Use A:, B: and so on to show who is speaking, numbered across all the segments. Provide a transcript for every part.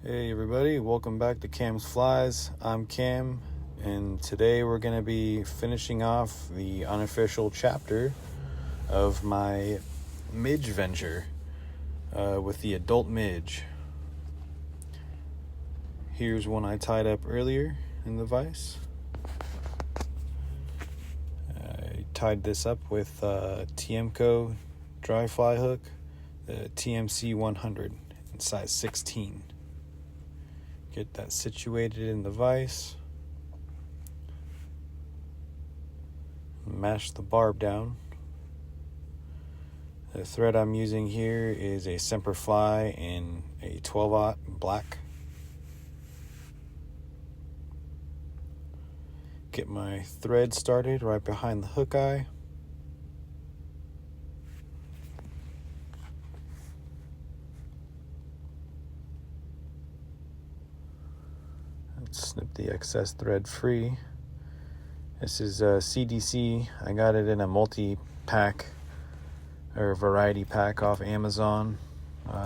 A: Hey everybody, welcome back to Cam's Flies. I'm Cam, and today we're going to be finishing off the unofficial chapter of my Midge venture with the Adult Midge. Here's one I tied up earlier in the vise. I tied this up with TMCO dry fly hook, the TMC 100 in size 16. Get that situated in the vise. Mash the barb down. The thread I'm using here is a Semperfli in a 12-aught black. Get my thread started right behind the hook eye. Snip the excess thread free. This is a CDC. I got it in a multi-pack or variety pack off Amazon.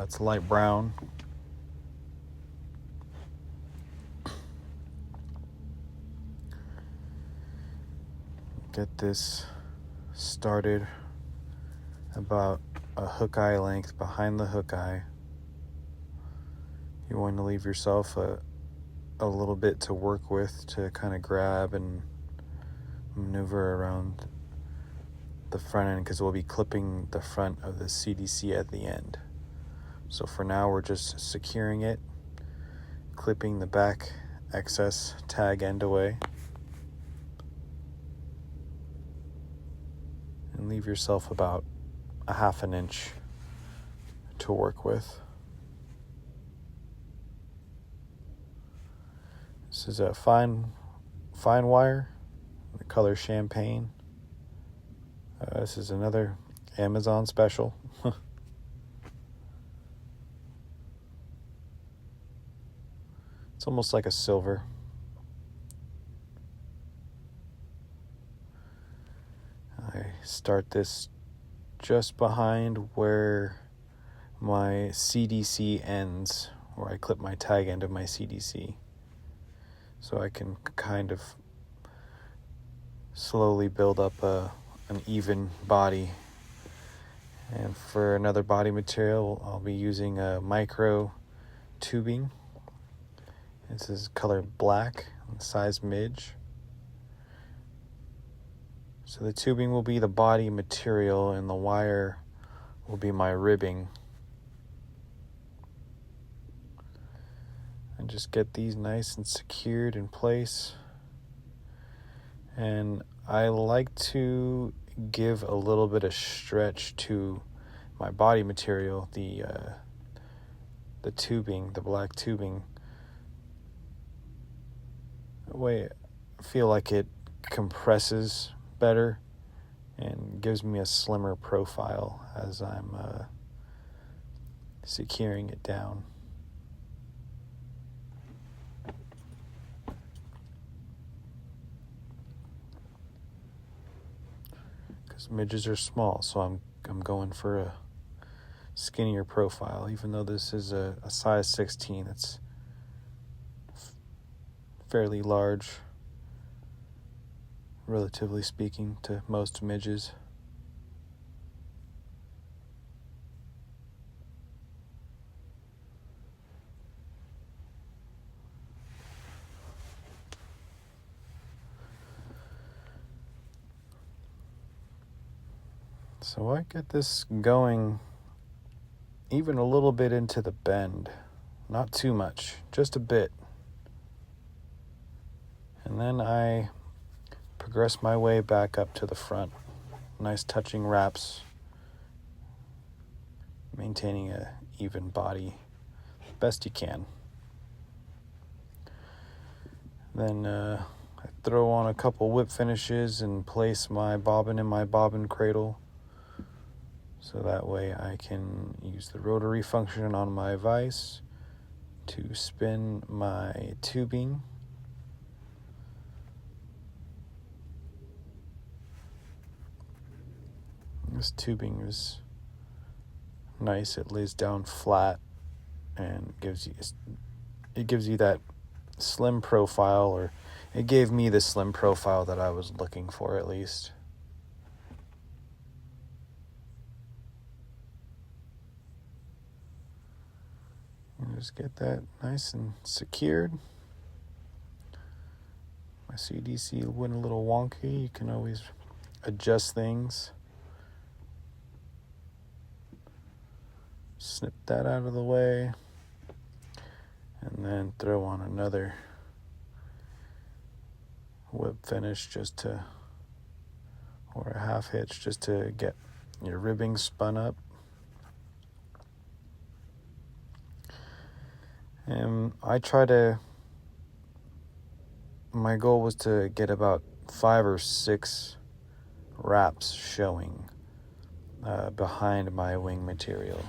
A: It's light brown. Get this started about a hook eye length behind the hook eye. You want to leave yourself a little bit to work with to kind of grab and maneuver around the front end, because we'll be clipping the front of the CDC at the end. So for now we're just securing it, clipping the back excess tag end away, and leave yourself about a half an inch to work with. This is a fine wire, the color champagne. This is another Amazon special. It's almost like a silver. I start this just behind where my CDC ends, where I clip my tag end of my CDC. So I can kind of slowly build up an even body. And for another body material, I'll be using a micro tubing. This is color black, size midge. So the tubing will be the body material and the wire will be my ribbing. And just get these nice and secured in place. And I like to give a little bit of stretch to my body material, the tubing, the black tubing. That way I feel like it compresses better and gives me a slimmer profile as I'm securing it down. Because midges are small, so I'm going for a skinnier profile. Even though this is a size 16, it's fairly large, relatively speaking, to most midges. So I get this going even a little bit into the bend. Not too much, just a bit. And then I progress my way back up to the front. Nice touching wraps, maintaining a even body best you can. Then I throw on a couple whip finishes and place my bobbin in my bobbin cradle. So that way I can use the rotary function on my vise to spin my tubing. This tubing is nice. It lays down flat and gives you it gives you that slim profile, or it gave me the slim profile that I was looking for, at least. And just get that nice and secured. My CDC went a little wonky. You can always adjust things. Snip that out of the way. And then throw on another whip finish or a half hitch just to get your ribbing spun up. And my goal was to get about 5 or 6 wraps showing behind my wing material.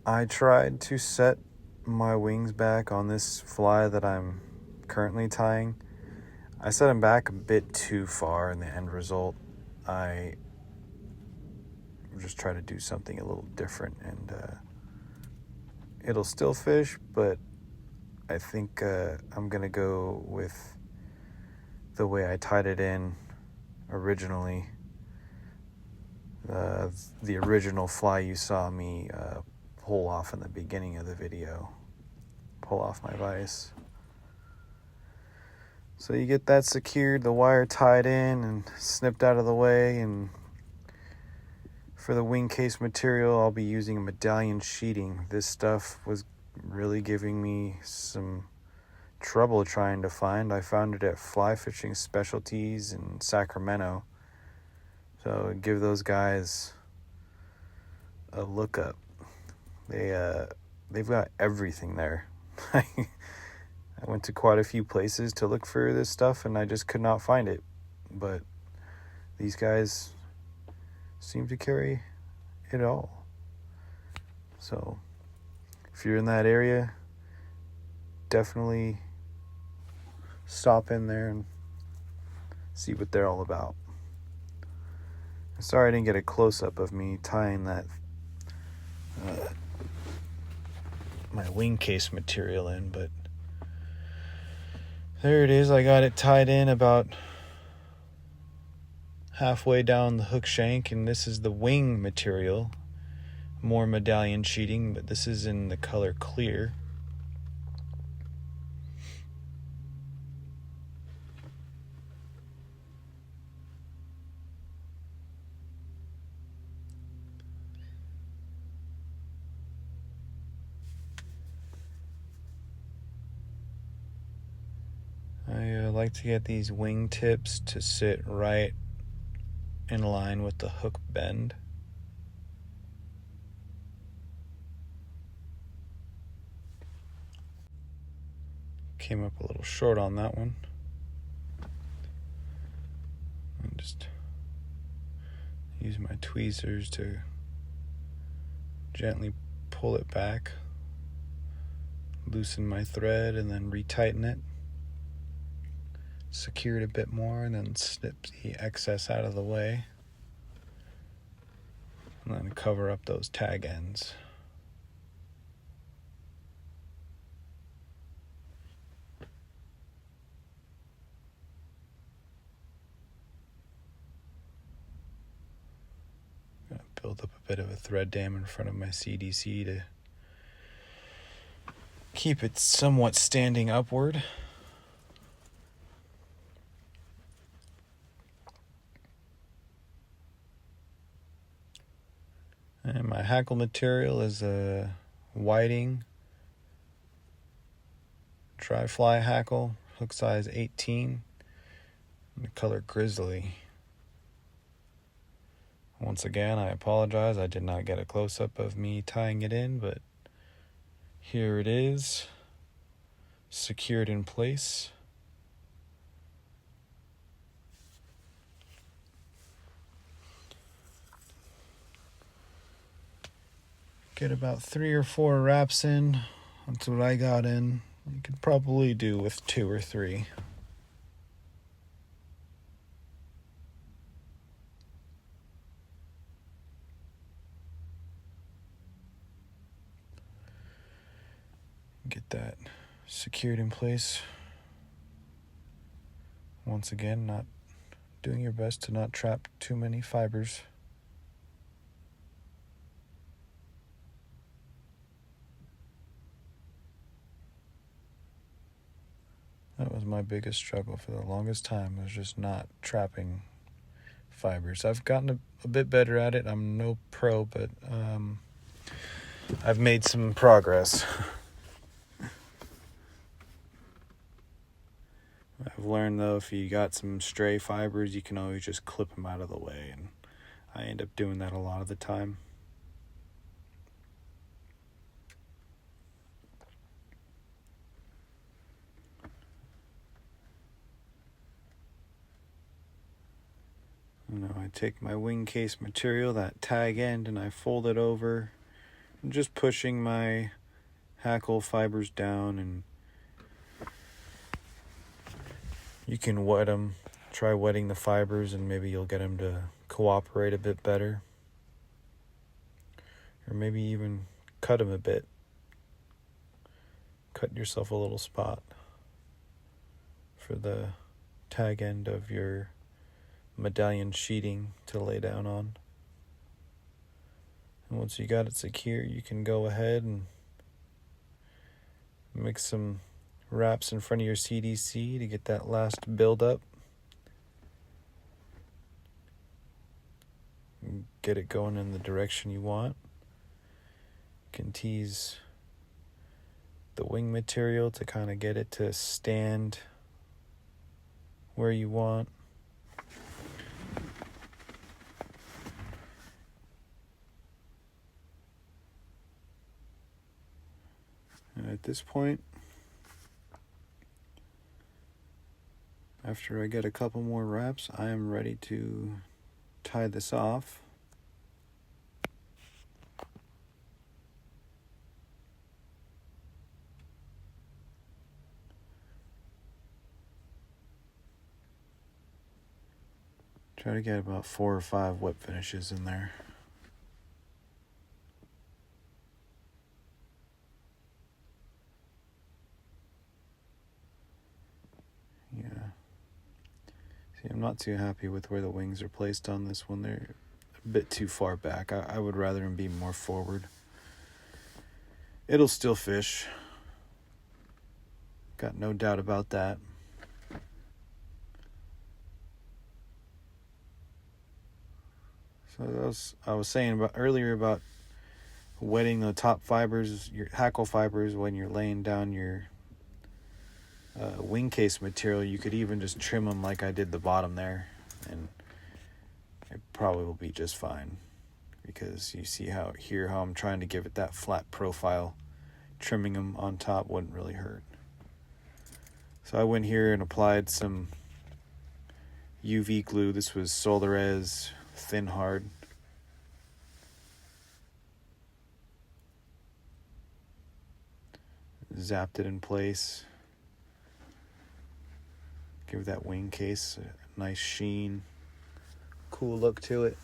A: I tried to set my wings back on this fly that I'm currently tying. I set them back a bit too far in the end result. I just try to do something a little different, and it'll still fish, but I think I'm going to go with the way I tied it in originally. The original fly you saw me pull off in the beginning of the video. Pull off my vise. So you get that secured, the wire tied in and snipped out of the way. And for the wing case material, I'll be using a Medallion sheeting. This stuff was really giving me some trouble trying to find. I found it at Fly Fishing Specialties in Sacramento. So give those guys a look up. They've got everything there. I went to quite a few places to look for this stuff, and I just could not find it. But these guys seem to carry it all. So if you're in that area, definitely stop in there and see what they're all about. Sorry I didn't get a close-up of me tying that my wing case material in, but there it is. I got it tied in about halfway down the hook shank, and this is the wing material. More Medallion sheeting, but this is in the color clear. I like to get these wing tips to sit right in line with the hook bend. Came up a little short on that one. And just use my tweezers to gently pull it back, loosen my thread, and then retighten it. Secure it a bit more, and then snip the excess out of the way, and then cover up those tag ends. Gonna build up a bit of a thread dam in front of my CDC to keep it somewhat standing upward. And my Hackle material is a Whiting Tri-Fly Hackle, hook size 18, and the color Grizzly. Once again, I apologize. I did not get a close-up of me tying it in, but here it is, secured in place. Get about 3 or 4 wraps in. That's what I got in. You could probably do with 2 or 3. that secured in place. Once again, not doing your best to not trap too many fibers. That was my biggest struggle for the longest time, was just not trapping fibers. I've gotten a bit better at it. I'm no pro, but I've made some progress. I've learned, though, if you got some stray fibers, you can always just clip them out of the way, and I end up doing that a lot of the time. I take my wing case material, that tag end, and I fold it over. I'm just pushing my hackle fibers down, and you can wet them. Try wetting the fibers, and maybe you'll get them to cooperate a bit better. Or maybe even cut them a bit. Cut yourself a little spot for the tag end of your medallion sheeting to lay down on. And once you got it secure, you can go ahead and mix some wraps in front of your CDC to get that last build up. Get it going in the direction you want. You can tease the wing material to kind of get it to stand where you want. And at this point, after I get a couple more wraps, I am ready to tie this off. Try to get about 4 or 5 whip finishes in there. Yeah. See, I'm not too happy with where the wings are placed on this one. They're a bit too far back. I would rather them be more forward. It'll still fish. Got no doubt about that. So I was saying about earlier about wetting the top fibers, your hackle fibers, when you're laying down your wing case material. You could even just trim them like I did the bottom there, and it probably will be just fine, because you see how I'm trying to give it that flat profile. Trimming them on top wouldn't really hurt. So I went here and applied some UV glue. This was Solarez Thin Hard. Zapped it in place. Give that wing case a nice sheen, cool look to it.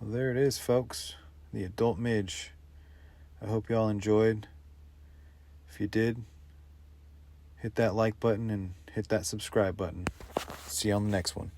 A: Well, there it is, folks. The Adult Midge. I hope y'all enjoyed. If you did, hit that like button and hit that subscribe button. See you on the next one.